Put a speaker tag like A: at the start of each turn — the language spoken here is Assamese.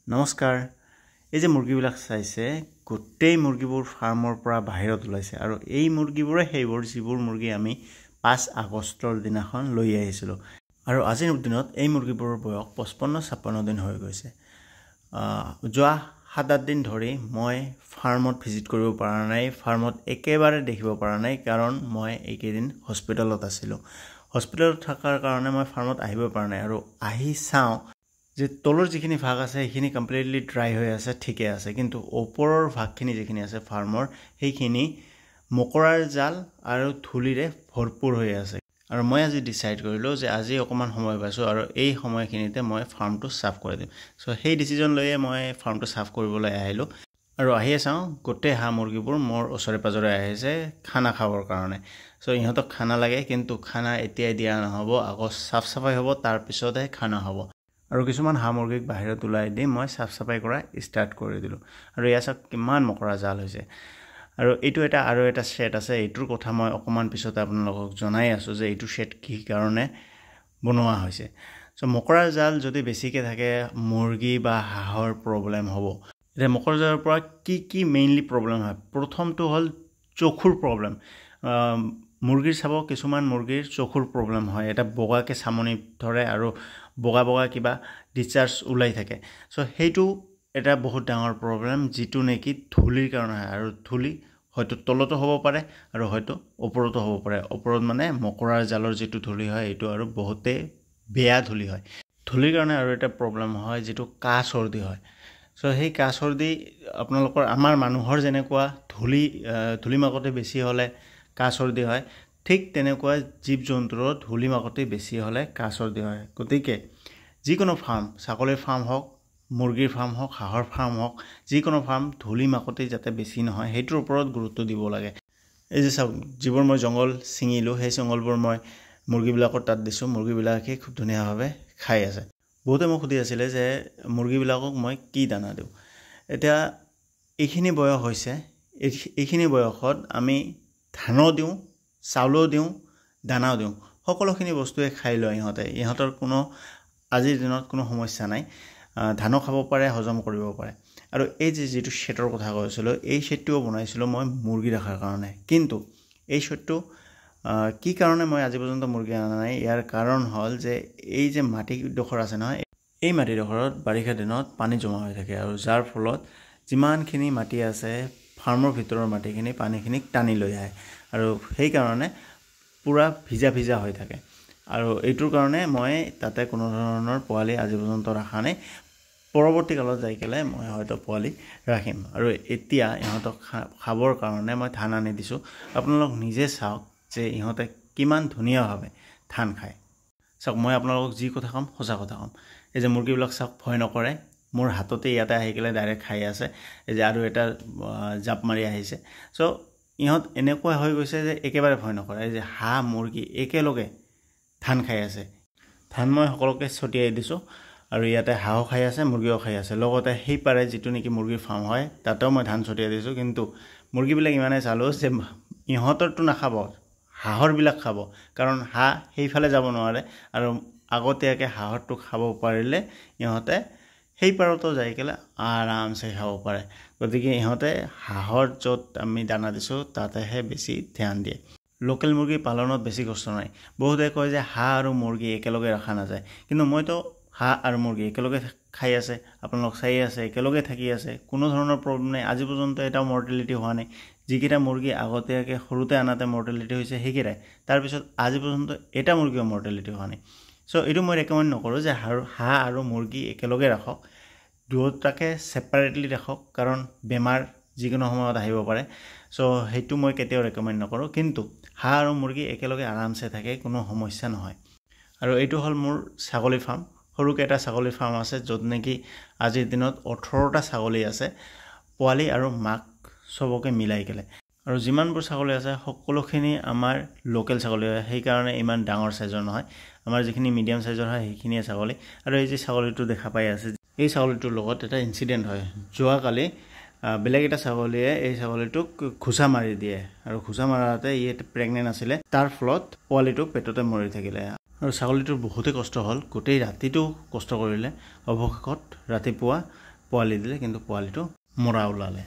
A: নমস্কাৰ এই যে মুৰ্গীবিলাক চাইছে গোটেই মুৰ্গীবোৰ ফাৰ্মৰ পৰা বাহিৰত ওলাইছে আৰু এই মুৰ্গীবোৰে সেইবোৰ যিবোৰ মুৰ্গী আমি 5 আগষ্টৰ দিনাখন লৈ আহিছিলোঁ আৰু আজিৰ দিনত এই মুৰ্গীবোৰৰ বয়স 55-56 দিন হৈ গৈছে যোৱা 7-8 দিন ধৰি মই ফাৰ্মত ভিজিট কৰিব পৰা নাই ফাৰ্মত একেবাৰে দেখিব পৰা নাই কাৰণ মই এইকেইদিন হস্পিটেলত আছিলোঁ হস্পিটেলত থকাৰ কাৰণে মই ফাৰ্মত আহিব পৰা নাই আৰু আহি চাওঁ যে তলৰ যিখিনি ভাগ আছে সেইখিনি কমপ্লিটলি ড্ৰাই হৈ আছে ঠিকে আছে কিন্তু ওপৰৰ ভাগখিনি যিখিনি আছে ফাৰ্মৰ সেইখিনি মকৰাৰ জাল আৰু ধুলিৰে ভৰপুৰ হৈ আছে আৰু মই আজি ডিসাইড কৰিলো যে আজি অকমান সময় পাইছো আৰু এই সময়খিনিতে মই ফাৰ্মটো সাফ কৰি দিম সো সেই ডিসিজন লয়ে মই ফাৰ্মটো সাফ কৰিবলৈ আহিলো আৰু আহি চাওঁ গোটেই হাঁহ মুৰ্গীবোৰ মোৰ ওচৰে পাজৰে আহিছে খানা খাবৰ কাৰণে সো ইহঁতক খানা লাগে কিন্তু খানা এতিয়া দিয়া নহব আগত সাফ সাফাই হ'ব তাৰ পিছতহে খানা হ'ব আৰু কিছুমান হাঁহ মুৰ্গীক বাহিৰত উলাই দি মই সাফ সাফাই কৰা ষ্টাৰ্ট কৰি দিলো আৰু ইয়াত কিমান মকৰা জাল হৈছে আৰু এইটো এটা সেট আছে এইটোৰ কথা মই অকমান পিছত আপোনালোকক জনাই আছো যে এইটো সেট কি কাৰণে বনোৱা হৈছে সো মকৰা জাল যদি বেছিকে থাকে মুৰ্গী বা হাঁহৰ প্ৰবলেম হ'ব এতে মকৰা জালৰ পৰা কি মেইনলি প্ৰবলেম হয় প্ৰথমটো হল চকুৰ প্ৰবলেম মুৰ্গীৰ চাব কিছুমান মুৰ্গীৰ চকুৰ প্ৰবলেম হয় এটা বগাকে সামনি ধৰে আৰু বগা কিবা ডিসচাৰ্জ উলাই থাকে সো হেইটো এটা বহুত ডাঙৰ প্ৰবলেম যেটো নেকি ধুলিৰ কাৰণে হয় আৰু ধুলি হয়তো তলতো হ'ব পাৰে আৰু হয়তো ওপৰতো হ'ব পাৰে ওপৰত মানে মকৰাৰ জালৰ যেটো ধুলি হয় এটো আৰু বহুতে বেয়া ধুলি হয় ধুলিৰ কাৰণে আৰু এটা প্ৰবলেম হয় যেটো কাহ সৰ্দি হয় সো হেই কাহ সৰ্দি আপোনালোকৰ আমাৰ মানুহৰ যেনেকুৱা ধুলি মাকতে বেছি হলে কাহ সৰ্দি হয় ঠিক তেনেকুৱা জীৱ জন্তুৰ ধুলি মাকতে বেছি হলে কাহ সৰ্দি হয় গতিকে যিকোনো ফাৰ্ম ছাগলীৰ ফাৰ্ম হওক মুৰ্গীৰ ফাৰ্ম হওক হাঁহৰ ফাৰ্ম হওক যিকোনো ফাৰ্ম ধুলি মাকতে যাতে বেছি নহয় হেইটোৰ ওপৰত গুৰুত্ব দিব লাগে এই যে যিবোৰ মই জংগল সিঙিলো সেই জংগলবোৰ মই মুৰ্গীবিলাকৰ তাত দিছো মুৰ্গীবিলাকে খুব ধুনীয়াভাৱে খাই আছে বহুতে মোক সুধি আছিল যে মুৰ্গীবিলাকক মই কি দানা দিও এটা এইখিনি বয়স হৈছে এইখিনি বয়সত আমি ধানো দিও চাউলো দিও দানাও দিও সকলোখিনি বস্তুৱে খাই লয় ইহঁতৰ কোনো আজিৰ দিনত কোনো সমস্যা নাই ধানো খাব পাৰে হজম কৰিব পাৰে আৰু এই যে যেটো সেটৰ কথা কৈছিল এই সেটটো বনাইছিল মই মুৰ্গী ৰাখাৰ কাৰণে কিন্তু এই সেটটো কি কাৰণে মই আজি পৰ্যন্ত মুৰ্গী আনা নাই ইয়াৰ কাৰণ হল যে এই যে মাটি ডখৰ আছে নহয় এই মাটি ডখৰত বাৰিষা দিনত পানী জমা হৈ থাকে আৰু যাৰ ফলত যিমানখিনি মাটি আছে ফাৰ্মৰ ভিতৰৰ মাটিখিনি পানীখিনি টানি লৈ আহে আৰু সেই কাৰণে পুৰা ভিজা হৈ থাকে আৰু এইটোৰ কাৰণে মই তাতে কোনো ধৰণৰ পোৱালি আজি পৰ্যন্ত ৰাখা নাই পৰৱৰ্তী কালত যাই কেলে মই হয়তো পোৱালি ৰাখিম আৰু এতিয়া ইহঁতক খাবৰ কাৰণে মই ধান আনি দিছো আপোনালোক নিজে চাওক যে ইহঁতে কিমান ধুনীয়াভাৱে ধান খায় চাওক মই আপোনালোকক যি কথা কম সঁচা কথা কম এই যে মুৰ্গীবিলাক চাওক ভয় নকৰে মোৰ হাততে ইয়াতে আহি কেলে ডাইৰেক্ট খাই আছে এই যে আৰু এটা জাপ মাৰি আহিছে সো ইহঁত এনেকুৱা হৈ গৈছে যে একেবাৰে ভয় নকৰে এই যে হাঁহ মুৰ্গী একেলগে ধান খাই আছে ধান মই সকলোকে ছটিয়াই দিছো আৰু ইয়াতে হাঁহ খাই আছে মুৰ্গীও খাই আছে লগতে হেই পাৰে যেটো নেকি মুৰ্গীৰ ফাৰ্ম হয় তাতেও মই ধান ছটিয়াই দিছো কিন্তু মুৰ্গীবিলাক ইমানে চালো যে ইহঁতৰটো নাখাব হাঁহৰ বিলাক খাব কাৰণ হাঁহ হেইফালে যাব নোৱাৰে আৰু আগতেকে হাঁহৰটো খাব পাৰিলে ইহঁতে হেই পাৰতো যাই কেলে আৰামছে খাব পাৰে গতিকে ইহঁতে হাঁহৰ যত আমি দানা দিছো তাতেহে বেছি ধ্যান দিয়ে লোকেল মুৰ্গী পালনত বেছি কষ্ট নাই বহুতে কয় যে হাঁহ আৰু মুৰ্গী একেলগে ৰাখা না যায় কিন্তু মইতো হাঁহ আৰু মুৰ্গী একেলগে খাই আছে আপোনালোক চাই আছে একেলগে থাকি আছে কোনো ধৰণৰ প্ৰবলেম নাই আজি পৰ্যন্ত এটা মৰ্টেলিটি হোৱা নাই যিকিটা মুৰ্গী আগতেকে সৰুতে আনাতে মৰ্টেলিটি হৈছে হেকিৰাই তাৰ পিছত আজি পৰ্যন্ত এটা মুৰ্গীও মৰ্টেলিটি হোৱা নাই সো এটো মই ৰেকমেন্ড নকৰো যে হাঁহ আৰু মুৰ্গী একেলগে ৰাখক দুটাকে সেপাৰেটলি ৰাখক কাৰণ বেমাৰ যিকোনো সময়ত আহিব পাৰে সো হেতু মই কেতিয়াও ৰেকমেন্ড নকৰো কিন্তু হাঁহ আৰু মুৰ্গী একেলগে আৰামছে থাকে কোনো সমস্যা নহয় আৰু এইটো হল মোৰ ছাগলী ফাৰ্ম সৰুকে এটা ছাগলী ফাৰ্ম আছে যত নেকি আজিৰ দিনত 18টা ছাগলী আছে পোৱালি আৰু মাক সবকে মিলাই কেলে আৰু যিমানবোৰ ছাগলী আছে সকলোখিনি আমাৰ লোকেল ছাগলী হয় সেই কাৰণে ইমান ডাঙৰ সাইজৰ নহয় আমাৰ যিখিনি মিডিয়াম সাইজৰ হয় সেইখিনি ছাগলী আৰু এই যে ছাগলীটো দেখা পাই আছে এই ছাগলীটোৰ লগত এটা ইনসিডেন্ট হয় যোৱা কালি বেলেগ এটা ছাগলীয়ে এই ছাগলীটোক খুচা মাৰি দিয়ে আৰু খুচা মাৰাতে ই প্ৰেগনেন্ট আছিল তাৰ ফলত পোৱালিটো পেটতে মৰি থাকিলে আৰু ছাগলীটোৰ বহুতে কষ্ট হল গোটেই ৰাতিটো কষ্ট কৰিলে অৱশেষত ৰাতিপুৱা পোৱালি দিলে, কিন্তু পোৱালিটো মৰা ওলালে।